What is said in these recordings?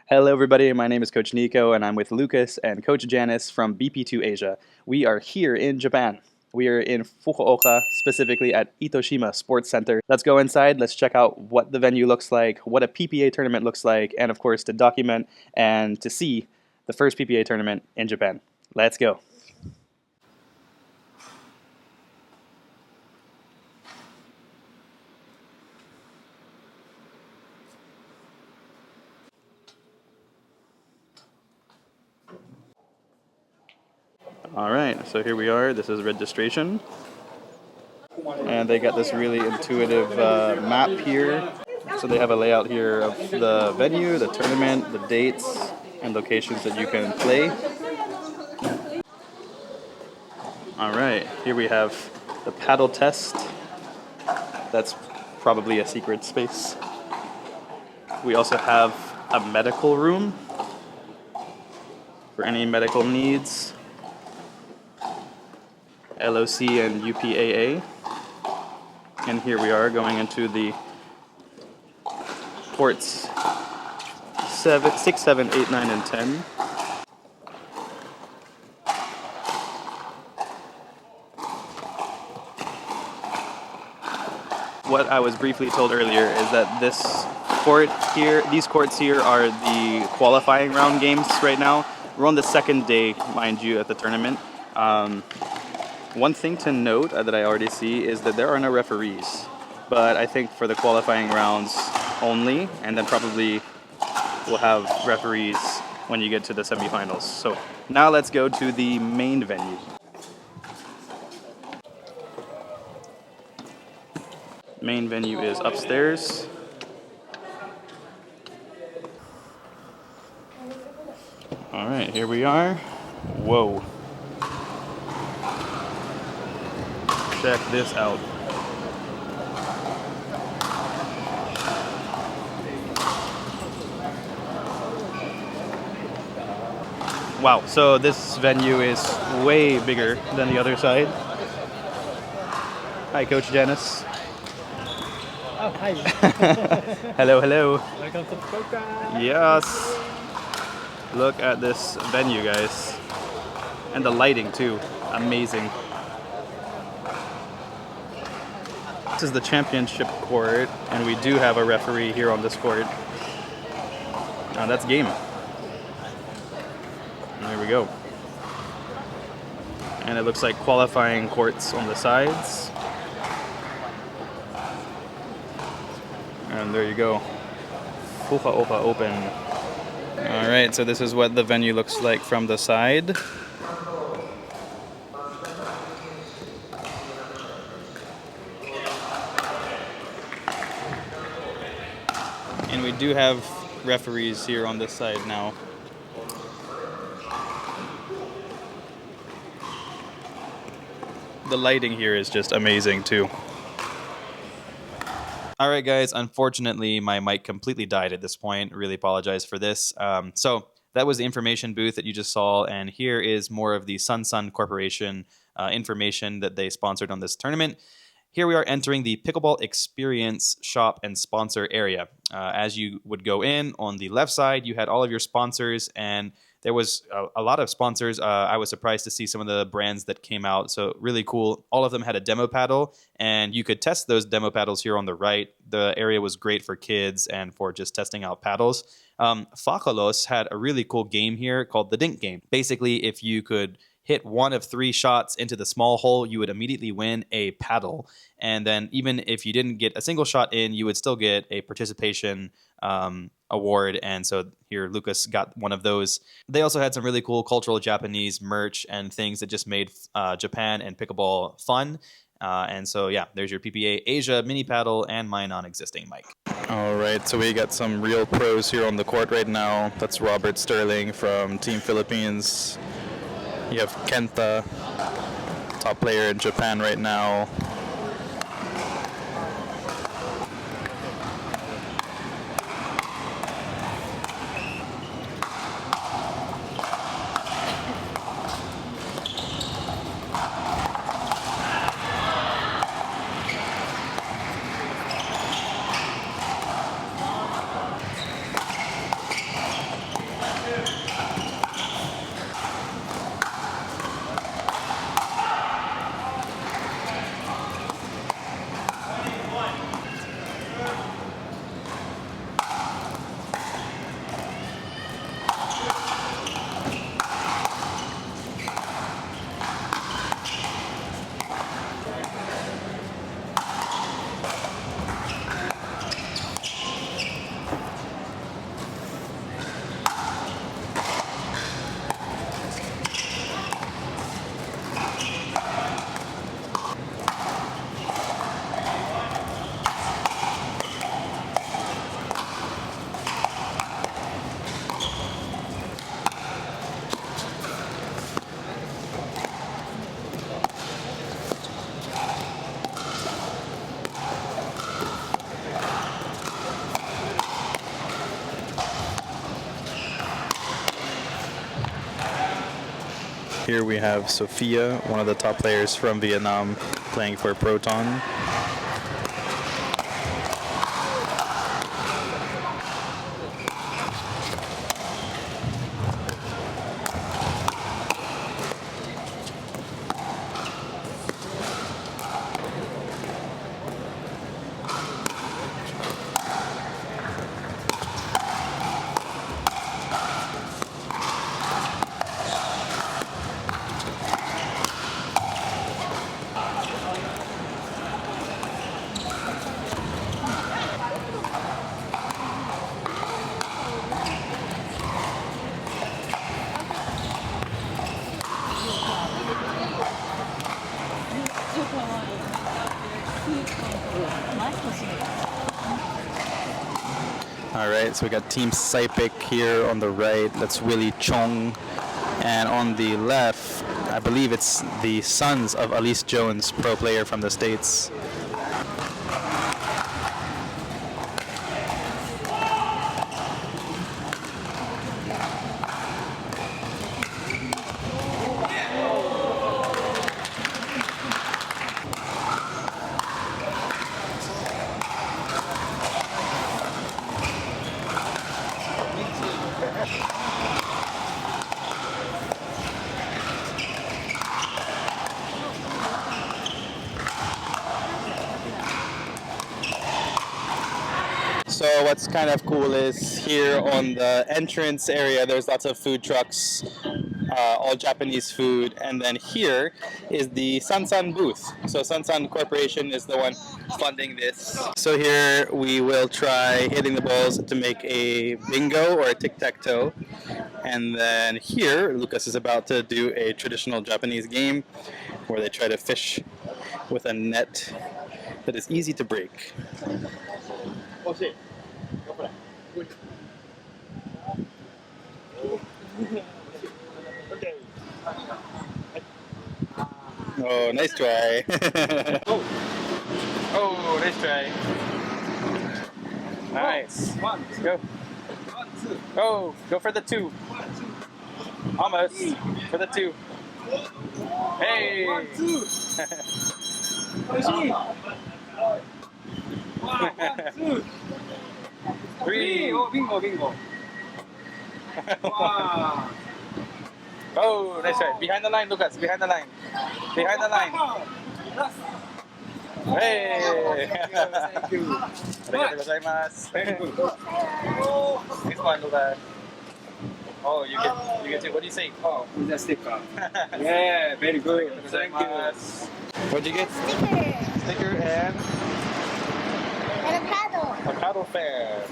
Hello, everybody. My name is Coach Nico, and I'm with Lucas and Coach Janice from BP2 Asia. We are here in Japan. We are in Fukuoka, specifically at Itoshima Sports Center. Let's go inside. Let's check out what the venue looks like, what a PPA tournament looks like, and of course, to document and to see the first PPA tournament in Japan. Let's go. All right, so here we are. This is registration. And they got this really intuitive map here. So they have a layout here of the venue, the tournament, the dates, and locations that you can play. All right, here we have the paddle test. That's probably a secret space. We also have a medical room for any medical needs. LOC and UPAA. And here we are going into the ports 6, 7, 8, 9, and 10. What I was briefly told earlier is that these courts here are the qualifying round games right now. We're on the second day, mind you, at the tournament. One thing to note that I already see is that there are no referees, but I think for the qualifying rounds only, and then probably we'll have referees when you get to the semifinals. So now let's go to the main venue. Main venue is upstairs. All right, here we are. Whoa. Check this out. Wow, so this venue is way bigger than the other side. Hi, Coach Janice. Oh, hi. Hello, hello. Welcome to Fukuoka. Yes. Look at this venue, guys. And the lighting, too. Amazing. This is the championship court, and we do have a referee here on this court. That's game. There we go. And it looks like qualifying courts on the sides. And there you go. Fukuoka Open. All right, so this is what the venue looks like from the side. And we do have referees here on this side now. The lighting here is just amazing too. All right, guys, unfortunately, my mic completely died at this point. Really apologize for this. So that was the information booth that you just saw, and here is more of the SanSan Corporation information that they sponsored on this tournament. Here we are entering the Pickleball Experience Shop and Sponsor area. As you would go in, on the left side, you had all of your sponsors, and there was a lot of sponsors. I was surprised to see some of the brands that came out, so really cool. All of them had a demo paddle, and you could test those demo paddles here on the right. The area was great for kids and for just testing out paddles. Fakalos had a really cool game here called the Dink Game. Basically, if you could hit one of 3 shots into the small hole, you would immediately win a paddle. And then even if you didn't get a single shot in, you would still get a participation award. And so here, Lucas got one of those. They also had some really cool cultural Japanese merch and things that just made Japan and pickleball fun. And so, yeah, there's your PPA Asia mini paddle and my non-existing mic. All right, so we got some real pros here on the court right now. That's Robert Sterling from Team Philippines. You have Kenta, top player in Japan right now. Here we have Sophia, one of the top players from Vietnam, playing for Proton. All right, so we got Team Saipik here on the right. That's Willie Chong. And on the left, I believe it's the sons of Elise Jones, pro player from the States. So what's kind of cool is here on the entrance area, there's lots of food trucks, all Japanese food. And then here is the SanSan booth. So SanSan Corporation is the one funding this. So here we will try hitting the balls to make a bingo or a tic-tac-toe. And then here, Lucas is about to do a traditional Japanese game where they try to fish with a net that is easy to break. Oh, nice try. Oh, nice try. Nice. Go. Oh, go for the two. Almost. For the two. Hey. 3. Oh, bingo, bingo. Wow. Oh, nice try. Behind the line, Lucas. Behind the line. Behind the line. Hey. Thank you. Arigatou gozaimasu. Next one, Lucas. Oh, you get it. What do you say? Oh, with the sticker. Yeah, very good. Thank you. What'd you get? Sticker and a paddle fair.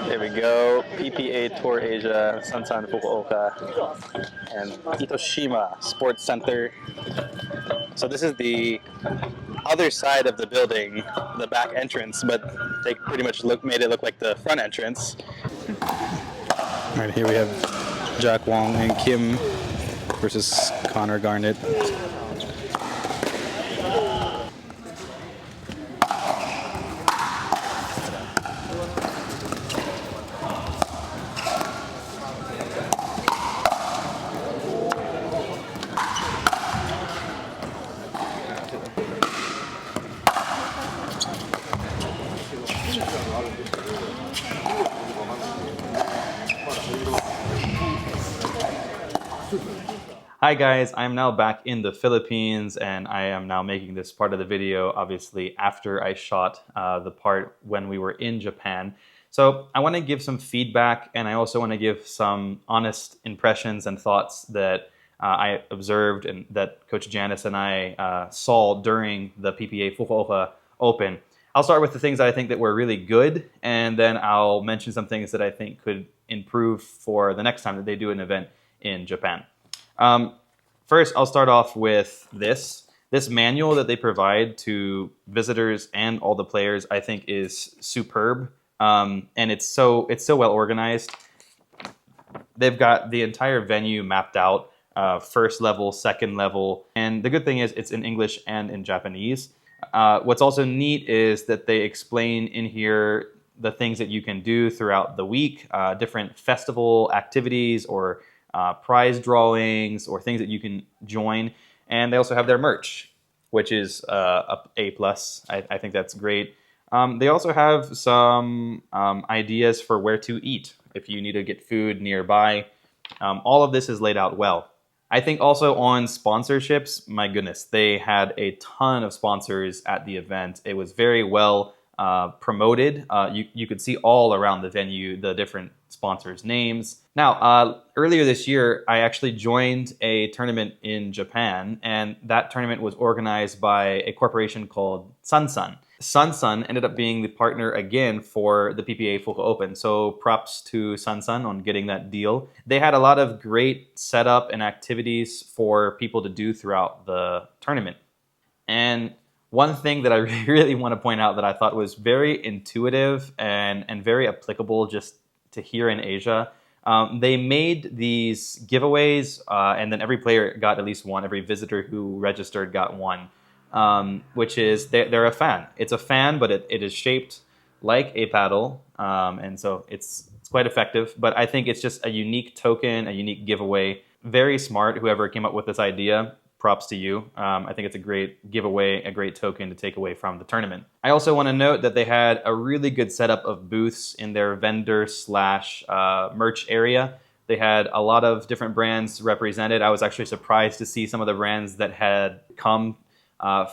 There we go. PPA Tour Asia, SanSan Fukuoka, and Itoshima Sports Center. So this is the other side of the building, the back entrance, but they pretty much made it look like the front entrance. All right, here we have Jack Wong and Kim versus Connor Garnett. Hi guys, I'm now back in the Philippines and I am now making this part of the video obviously after I shot the part when we were in Japan. So I want to give some feedback and I also want to give some honest impressions and thoughts that I observed and that Coach Janice and I saw during the PPA Fukuoka Open. I'll start with the things that I think that were really good and then I'll mention some things that I think could improve for the next time that they do an event in Japan. First, I'll start off with this. This manual that they provide to visitors and all the players, I think, is superb, and it's so well organized. They've got the entire venue mapped out, first level, second level, and the good thing is it's in English and in Japanese. What's also neat is that they explain in here the things that you can do throughout the week, different festival activities or prize drawings or things that you can join. And they also have their merch, which is a plus. I think that's great. They also have some ideas for where to eat if you need to get food nearby. All of this is laid out well. I think also on sponsorships, my goodness, they had a ton of sponsors at the event. It was very well promoted. You could see all around the venue the different sponsors' names. Now, earlier this year, I actually joined a tournament in Japan, and that tournament was organized by a corporation called SanSan. SanSan ended up being the partner again for the PPA Fukuoka Open, so props to SanSan on getting that deal. They had a lot of great setup and activities for people to do throughout the tournament. And one thing that I really want to point out that I thought was very intuitive and very applicable just to here in Asia, they made these giveaways, and then every player got at least one. Every visitor who registered got one. Which is they're a fan. It's a fan, but it is shaped like a paddle, and so it's quite effective. But I think it's just a unique token, a unique giveaway. Very smart, whoever came up with this idea. Props to you. I think it's a great giveaway, a great token to take away from the tournament. I also want to note that they had a really good setup of booths in their vendor / merch area. They had a lot of different brands represented. I was actually surprised to see some of the brands that had come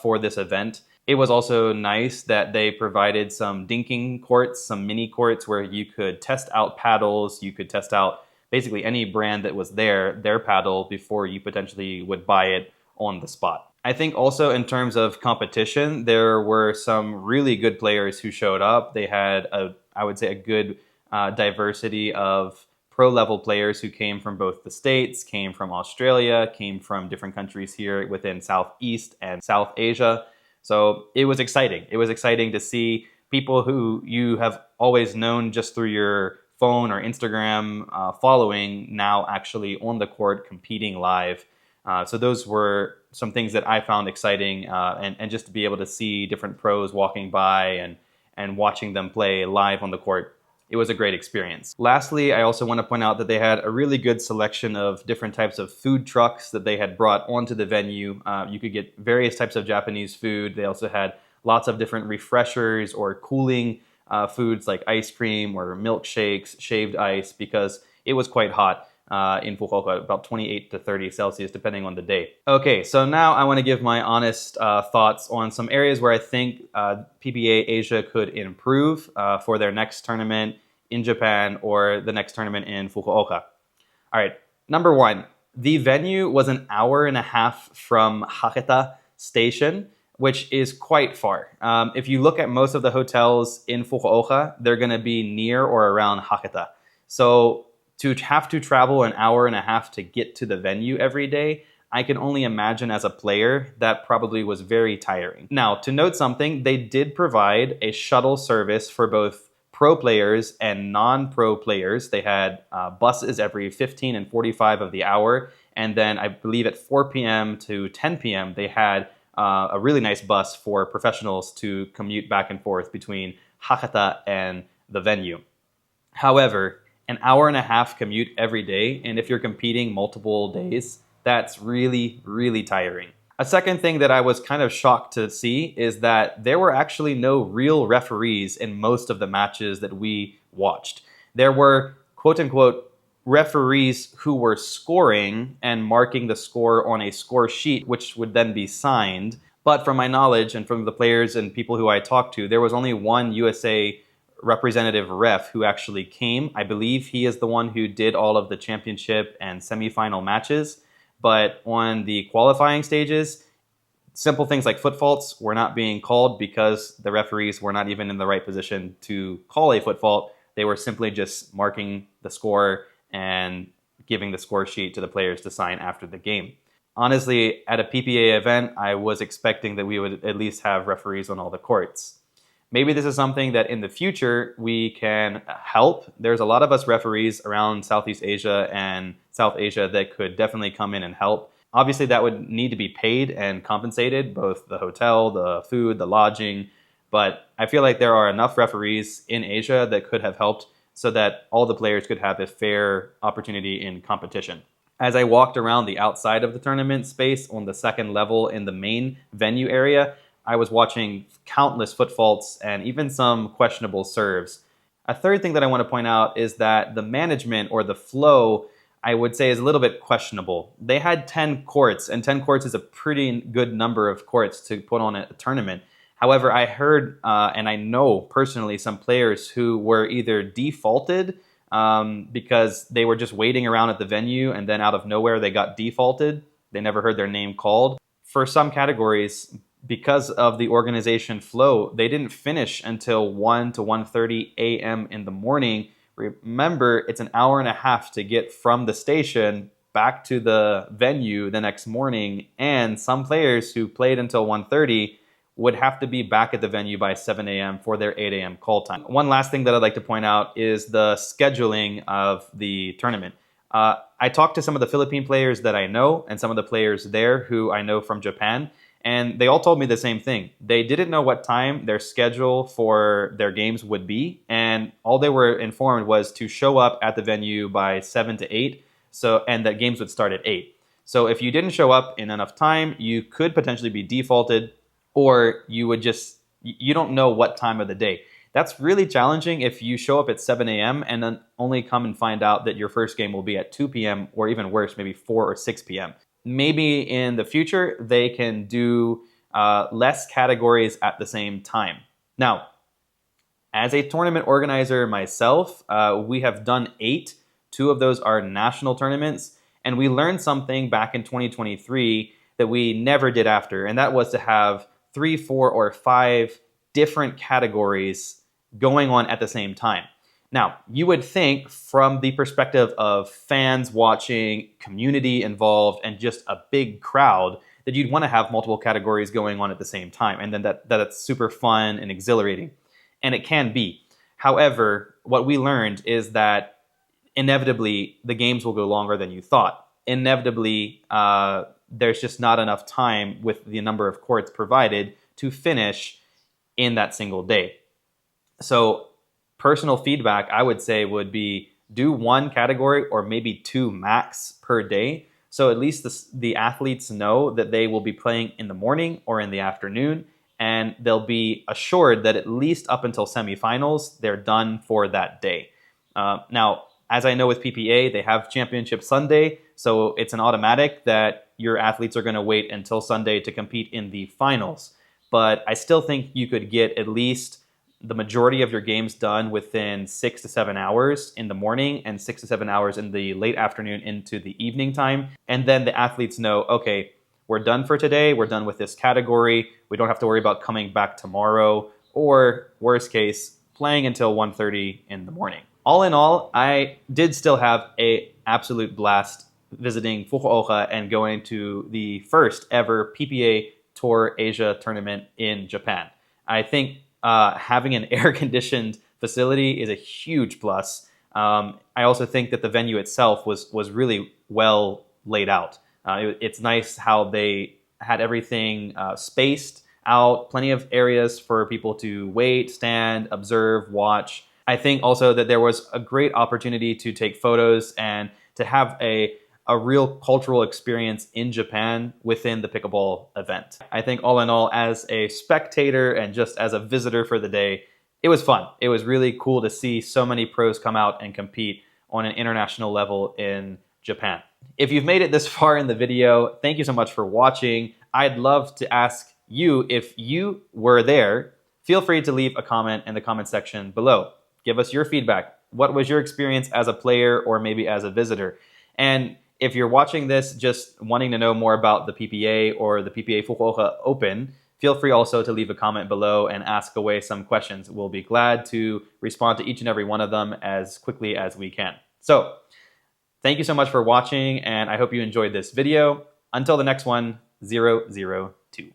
for this event. It was also nice that they provided some dinking courts, some mini courts where you could test out paddles, you could test out basically any brand that was there, their paddle, before you potentially would buy it on the spot. I think also in terms of competition, there were some really good players who showed up. They had, I would say, a good diversity of pro-level players who came from both the States, came from Australia, came from different countries here within Southeast and South Asia. So it was exciting. It was exciting to see people who you have always known just through your phone or Instagram following now actually on the court competing live. So those were some things that I found exciting, and just to be able to see different pros walking by and watching them play live on the court. It was a great experience. Lastly, I also want to point out that they had a really good selection of different types of food trucks that they had brought onto the venue. You could get various types of Japanese food. They also had lots of different refreshers or cooling foods like ice cream or milkshakes, shaved ice, because it was quite hot in Fukuoka, about 28 to 30 Celsius, depending on the day. Okay, so now I want to give my honest thoughts on some areas where I think PPA Asia could improve for their next tournament in Japan or the next tournament in Fukuoka. All right, number one, the venue was an hour and a half from Hakata Station, which is quite far. If you look at most of the hotels in Fukuoka, they're going to be near or around Hakata. So to have to travel an hour and a half to get to the venue every day, I can only imagine as a player that probably was very tiring. Now, to note something, they did provide a shuttle service for both pro players and non-pro players. They had buses every 15 and 45 of the hour. And then I believe at 4 p.m. to 10 p.m., they had a really nice bus for professionals to commute back and forth between Hakata and the venue. However, an hour and a half commute every day, and if you're competing multiple days, that's really, really tiring. A second thing that I was kind of shocked to see is that there were actually no real referees in most of the matches that we watched. There were, quote unquote, referees who were scoring and marking the score on a score sheet, which would then be signed. But from my knowledge and from the players and people who I talked to, there was only one USA representative ref who actually came. I believe he is the one who did all of the championship and semifinal matches. But on the qualifying stages, simple things like foot faults were not being called because the referees were not even in the right position to call a foot fault. They were simply just marking the score and giving the score sheet to the players to sign after the game. Honestly, at a PPA event, I was expecting that we would at least have referees on all the courts. Maybe this is something that in the future we can help. There's a lot of us referees around Southeast Asia and South Asia that could definitely come in and help. Obviously, that would need to be paid and compensated, both the hotel, the food, the lodging. But I feel like there are enough referees in Asia that could have helped so that all the players could have a fair opportunity in competition. As I walked around the outside of the tournament space on the second level in the main venue area, I was watching countless foot faults and even some questionable serves. A third thing that I want to point out is that the management or the flow, I would say, is a little bit questionable. They had 10 courts, and 10 courts is a pretty good number of courts to put on a tournament. However, I heard and I know personally some players who were either defaulted because they were just waiting around at the venue, and then out of nowhere they got defaulted. They never heard their name called. For some categories, because of the organization flow, they didn't finish until 1 to 1:30 a.m. in the morning. Remember, it's an hour and a half to get from the station back to the venue the next morning, and some players who played until 1:30 would have to be back at the venue by 7 a.m. for their 8 a.m. call time. One last thing that I'd like to point out is the scheduling of the tournament. I talked to some of the Philippine players that I know and some of the players there who I know from Japan, and they all told me the same thing. They didn't know what time their schedule for their games would be, and all they were informed was to show up at the venue by 7 to 8, and that games would start at 8. So if you didn't show up in enough time, you could potentially be defaulted, or you don't know what time of the day. That's really challenging if you show up at 7 a.m. and then only come and find out that your first game will be at 2 p.m. or even worse, maybe 4 or 6 p.m. Maybe in the future, they can do less categories at the same time. Now, as a tournament organizer myself, we have done 8. 2 of those are national tournaments, and we learned something back in 2023 that we never did after, and that was to have 3, 4, or 5 different categories going on at the same time. Now, you would think from the perspective of fans watching, community involved, and just a big crowd that you'd want to have multiple categories going on at the same time, and then that's super fun and exhilarating. And it can be. However, what we learned is that inevitably the games will go longer than you thought. Inevitably, there's just not enough time with the number of courts provided to finish in that single day. So personal feedback, I would say, would be do 1 category or maybe 2 max per day. So at least the athletes know that they will be playing in the morning or in the afternoon, and they'll be assured that at least up until semifinals, they're done for that day. Now, as I know with PPA, they have Championship Sunday, so it's an automatic that your athletes are going to wait until Sunday to compete in the finals. But I still think you could get at least the majority of your games done within 6 to 7 hours in the morning and 6 to 7 hours in the late afternoon into the evening time. And then the athletes know, okay, we're done for today. We're done with this category. We don't have to worry about coming back tomorrow, or worst case, playing until 1:30 in the morning. All in all, I did still have an absolute blast visiting Fukuoka and going to the first ever PPA Tour Asia tournament in Japan. I think having an air-conditioned facility is a huge plus. I also think that the venue itself was really well laid out. It's nice how they had everything spaced out, plenty of areas for people to wait, stand, observe, watch. I think also that there was a great opportunity to take photos and to have a real cultural experience in Japan within the pickleball event. I think all in all, as a spectator and just as a visitor for the day, it was fun. It was really cool to see so many pros come out and compete on an international level in Japan. If you've made it this far in the video, thank you so much for watching. I'd love to ask you, if you were there, feel free to leave a comment in the comment section below. Give us your feedback. What was your experience as a player or maybe as a visitor? And if you're watching this just wanting to know more about the PPA or the PPA Fukuoka Open, feel free also to leave a comment below and ask away some questions. We'll be glad to respond to each and every one of them as quickly as we can. So, thank you so much for watching, and I hope you enjoyed this video. Until the next one, 0-0.